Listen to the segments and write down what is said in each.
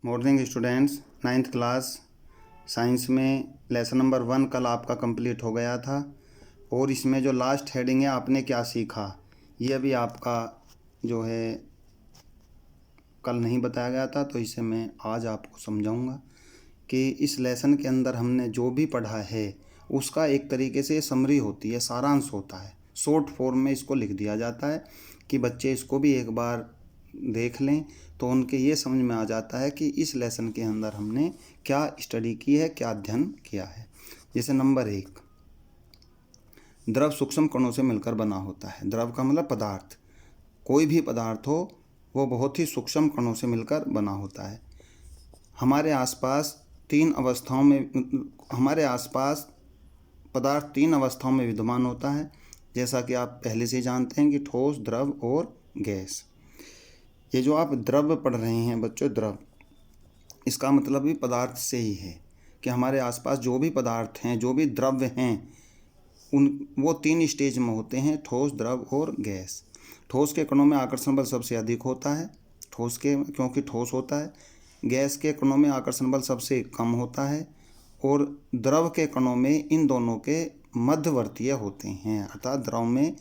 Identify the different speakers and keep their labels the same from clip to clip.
Speaker 1: Morning students, 9th class science में lesson number 1 कल आपका कंप्लीट हो गया था और इसमें जो लास्ट हेडिंग है आपने क्या सीखा ये अभी आपका जो है कल नहीं बताया गया था, तो इसे मैं आज आपको समझाऊंगा कि इस लेसन के अंदर हमने जो भी पढ़ा है उसका एक तरीके से समरी होती है, सारांश होता है। शॉर्ट फॉर्म में इसको लिख दिया जाता है कि बच्चे इसको भी एक बार देख लें तो उनके ये समझ में आ जाता है कि इस लेसन के अंदर हमने क्या स्टडी की है, क्या अध्ययन किया है। जैसे नंबर 1, द्रव सूक्ष्म कणों से मिलकर बना होता है। द्रव का मतलब पदार्थ, कोई भी पदार्थ हो वो बहुत ही सूक्ष्म कणों से मिलकर बना होता है। हमारे आसपास पदार्थ 3 अवस्थाओं में विद्यमान होता है, जैसा कि आप पहले से जानते हैं कि ठोस, द्रव और गैस। ये जो आप द्रव पढ़ रहे हैं बच्चों, द्रव, इसका मतलब भी पदार्थ से ही है कि हमारे आसपास जो भी पदार्थ हैं, जो भी द्रव्य हैं, वो 3 स्टेज में होते हैं, ठोस, द्रव और गैस। ठोस के कणों में आकर्षण बल सबसे अधिक होता है, क्योंकि ठोस होता है। गैस के कणों में आकर्षण बल सबसे कम होता है और द्रव के कणों में इन दोनों के मध्यवर्तीय होते हैं। अर्थात द्रव में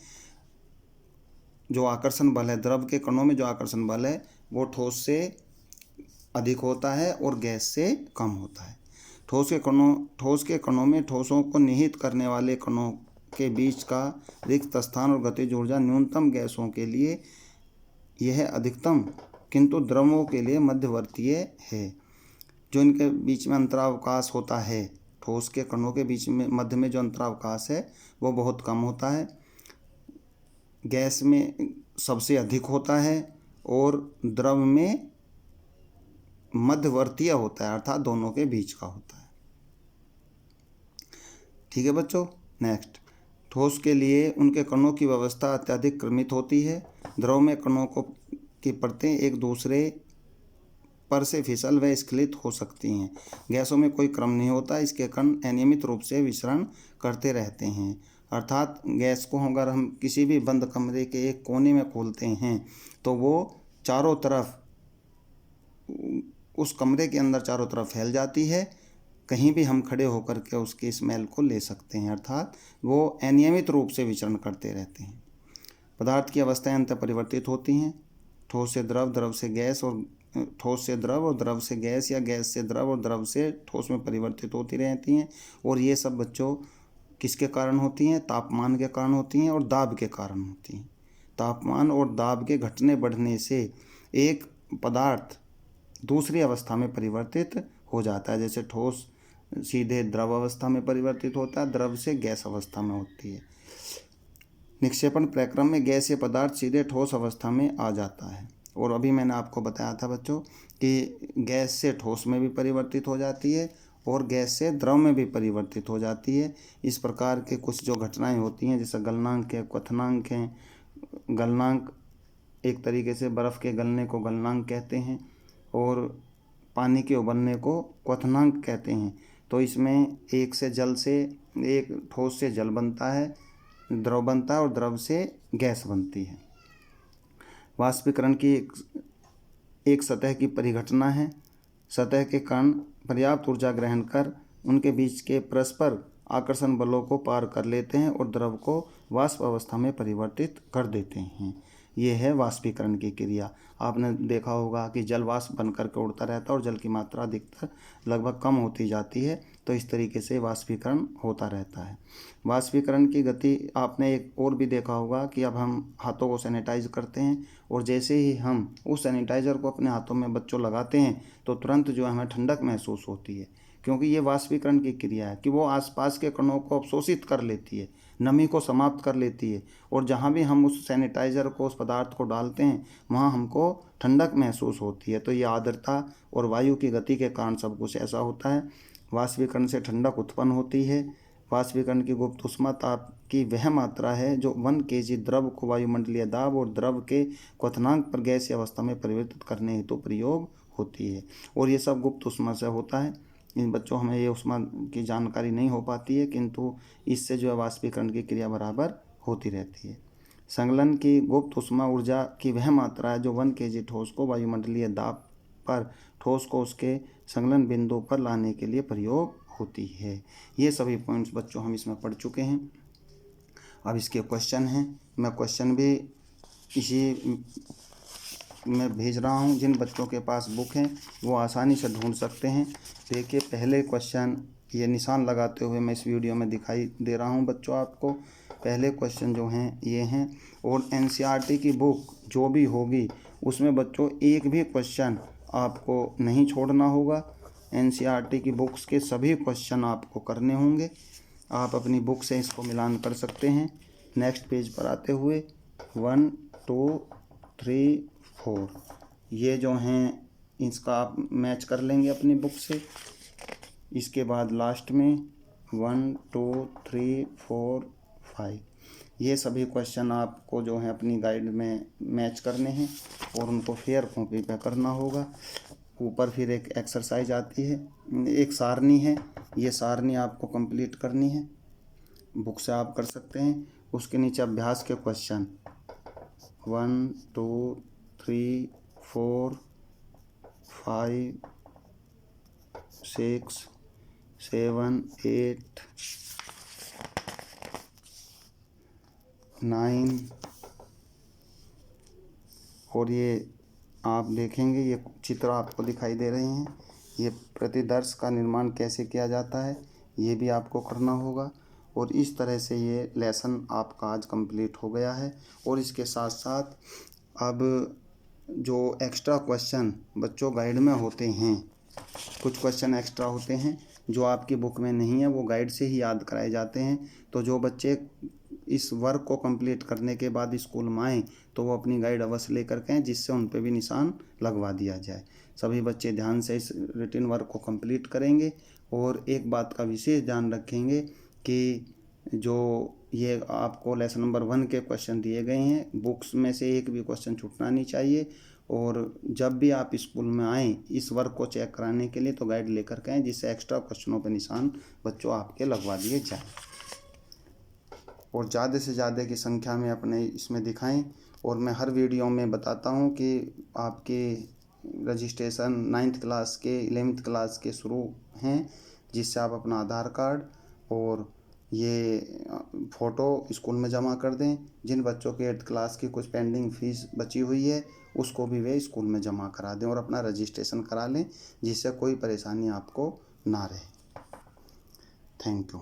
Speaker 1: जो आकर्षण बल है, द्रव के कणों में जो आकर्षण बल है वो ठोस से अधिक होता है और गैस से कम होता है। ठोस के कणों में ठोसों को निहित करने वाले कणों के बीच का रिक्त स्थान और गतिज ऊर्जा न्यूनतम गैसों के लिए यह अधिकतम, किंतु द्रवों के लिए मध्यवर्तीय है। जो इनके बीच में अंतरावकाश होता है, ठोस के कणों के बीच में मध्य में जो अंतरावकाश है वो बहुत कम होता है, गैस में सबसे अधिक होता है और द्रव में मध्यवर्तीय होता है, अर्थात दोनों के बीच का होता है। ठीक है बच्चों। नेक्स्ट, ठोस के लिए उनके कणों की व्यवस्था अत्यधिक क्रमित होती है। द्रव में कणों की परतें एक दूसरे पर से फिसल व स्खलित हो सकती हैं। गैसों में कोई क्रम नहीं होता, इसके कण अनियमित रूप से विचरण करते रहते हैं। अर्थात गैस को अगर हम किसी भी बंद कमरे के एक कोने में खोलते हैं तो वो चारों तरफ, उस कमरे के अंदर चारों तरफ फैल जाती है, कहीं भी हम खड़े होकर के उसकी स्मेल को ले सकते हैं। अर्थात वो अनियमित रूप से विचरण करते रहते हैं। पदार्थ की अवस्थाएं अंततः परिवर्तित होती हैं, ठोस से द्रव, द्रव से गैस और ठोस से द्रव और द्रव से गैस, या गैस से द्रव और द्रव से ठोस में परिवर्तित होती रहती हैं। और ये सब बच्चों किसके कारण होती हैं? तापमान के कारण होती हैं और दाब के कारण होती हैं। तापमान और दाब के घटने बढ़ने से एक पदार्थ दूसरी अवस्था में परिवर्तित हो जाता है। जैसे ठोस सीधे द्रव अवस्था में परिवर्तित होता है, द्रव से गैस अवस्था में होती है। निक्षेपण प्रक्रम में गैसीय पदार्थ सीधे ठोस अवस्था में आ जाता है। और अभी मैंने आपको बताया था बच्चों कि गैस से ठोस में भी परिवर्तित हो जाती है और गैस से द्रव में भी परिवर्तित हो जाती है। इस प्रकार के कुछ जो घटनाएं होती हैं, जैसे गलनांक है, क्वथनांक हैं। गलनांक एक तरीके से बर्फ़ के गलने को गलनांक कहते हैं और पानी के उबलने को क्वथनांक कहते हैं। तो इसमें एक ठोस से जल बनता है, द्रव बनता है और द्रव से गैस बनती है। वाष्पीकरण की एक सतह की परिघटना है। सतह के कण पर्याप्त ऊर्जा ग्रहण कर उनके बीच के परस्पर आकर्षण बलों को पार कर लेते हैं और द्रव को वाष्प अवस्था में परिवर्तित कर देते हैं। ये है वाष्पीकरण की क्रिया। आपने देखा होगा कि जल वाष्प बन करके उड़ता रहता है और जल की मात्रा अधिकतर लगभग कम होती जाती है, तो इस तरीके से वाष्पीकरण होता रहता है। वाष्पीकरण की गति आपने एक और भी देखा होगा कि अब हम हाथों को सैनिटाइज करते हैं और जैसे ही हम उस सैनिटाइज़र को अपने हाथों में बच्चों लगाते हैं तो तुरंत जो हमें ठंडक महसूस होती है, क्योंकि ये वाष्पीकरण की क्रिया है कि वो आसपास के कणों को अवशोषित कर लेती है, नमी को समाप्त कर लेती है और जहाँ भी हम उस सैनिटाइज़र को, उस पदार्थ को डालते हैं, वहाँ हमको ठंडक महसूस होती है। तो ये आर्द्रता और वायु की गति के कारण सब कुछ ऐसा होता है। वाष्पीकरण से ठंडक उत्पन्न होती है। वाष्पीकरण की गुप्त ऊष्मा ताप की वह मात्रा है जो 1 kg द्रव को वायुमंडलीय दाब और द्रव के क्वथनांक पर गैसीय अवस्था में परिवर्तित करने हेतु प्रयोग होती है। और ये सब गुप्त ऊष्मा से होता है। इन बच्चों हमें ये ऊष्मा की जानकारी नहीं हो पाती है, किंतु इससे जो है वाष्पीकरण की क्रिया बराबर होती रहती है। संगलन की गुप्त ऊष्मा ऊर्जा की वह मात्रा है जो 1 kg ठोस को वायुमंडलीय दाब पर ठोस को उसके संलग्न बिंदु पर लाने के लिए प्रयोग होती है। ये सभी पॉइंट्स बच्चों हम इसमें पढ़ चुके हैं। अब इसके क्वेश्चन हैं, मैं क्वेश्चन भी इसी में भेज रहा हूँ। जिन बच्चों के पास बुक है वो आसानी से ढूंढ सकते हैं। देखिए पहले क्वेश्चन ये निशान लगाते हुए मैं इस वीडियो में दिखाई दे रहा हूँ बच्चों आपको। पहले क्वेश्चन जो हैं ये हैं, और एनसीईआरटी की बुक जो भी होगी उसमें बच्चों एक भी क्वेश्चन आपको नहीं छोड़ना होगा। एनसीईआरटी की बुक्स के सभी क्वेश्चन आपको करने होंगे। आप अपनी बुक से इसको मिलान कर सकते हैं। नेक्स्ट पेज पर आते हुए 1 2 3 4 ये जो हैं इसका आप मैच कर लेंगे अपनी बुक से। इसके बाद लास्ट में 1 2 3 4 5 ये सभी क्वेश्चन आपको जो है अपनी गाइड में मैच करने हैं और उनको फेयर कॉपी पे करना होगा। ऊपर फिर एक एक्सरसाइज आती है, एक सारणी है, ये सारणी आपको कंप्लीट करनी है। बुक से आप कर सकते हैं। उसके नीचे अभ्यास के क्वेश्चन 1 2 3 4 5 6 7 8 9 और ये आप देखेंगे ये चित्र आपको दिखाई दे रहे हैं। ये प्रतिदर्श का निर्माण कैसे किया जाता है ये भी आपको करना होगा। और इस तरह से ये लेसन आपका आज कंप्लीट हो गया है। और इसके साथ साथ अब जो एक्स्ट्रा क्वेश्चन बच्चों गाइड में होते हैं, कुछ क्वेश्चन एक्स्ट्रा होते हैं जो आपकी बुक में नहीं है, वो गाइड से ही याद कराए जाते हैं। तो जो बच्चे इस वर्क को कंप्लीट करने के बाद स्कूल में आएँ तो वो अपनी गाइड अवश्य लेकर के आएँ, जिससे उन पे भी निशान लगवा दिया जाए। सभी बच्चे ध्यान से इस रिटन वर्क को कंप्लीट करेंगे। और एक बात का विशेष ध्यान रखेंगे कि जो ये आपको लेसन नंबर 1 के क्वेश्चन दिए गए हैं, बुक्स में से एक भी क्वेश्चन छूटना नहीं चाहिए। और जब भी आप स्कूल में आएँ इस वर्क को चेक कराने के लिए तो गाइड लेकर के आएँ, जिससे एक्स्ट्रा क्वेश्चनों पर निशान बच्चों आपके लगवा दिए जाएँ। और ज़्यादा से ज़्यादा की संख्या में अपने इसमें दिखाएं। और मैं हर वीडियो में बताता हूं कि आपके रजिस्ट्रेशन 9th क्लास के 11th क्लास के शुरू हैं, जिससे आप अपना आधार कार्ड और ये फ़ोटो स्कूल में जमा कर दें। जिन बच्चों के 8th क्लास की कुछ पेंडिंग फ़ीस बची हुई है उसको भी वे स्कूल में जमा करा दें और अपना रजिस्ट्रेशन करा लें, जिससे कोई परेशानी आपको ना रहे। Thank you.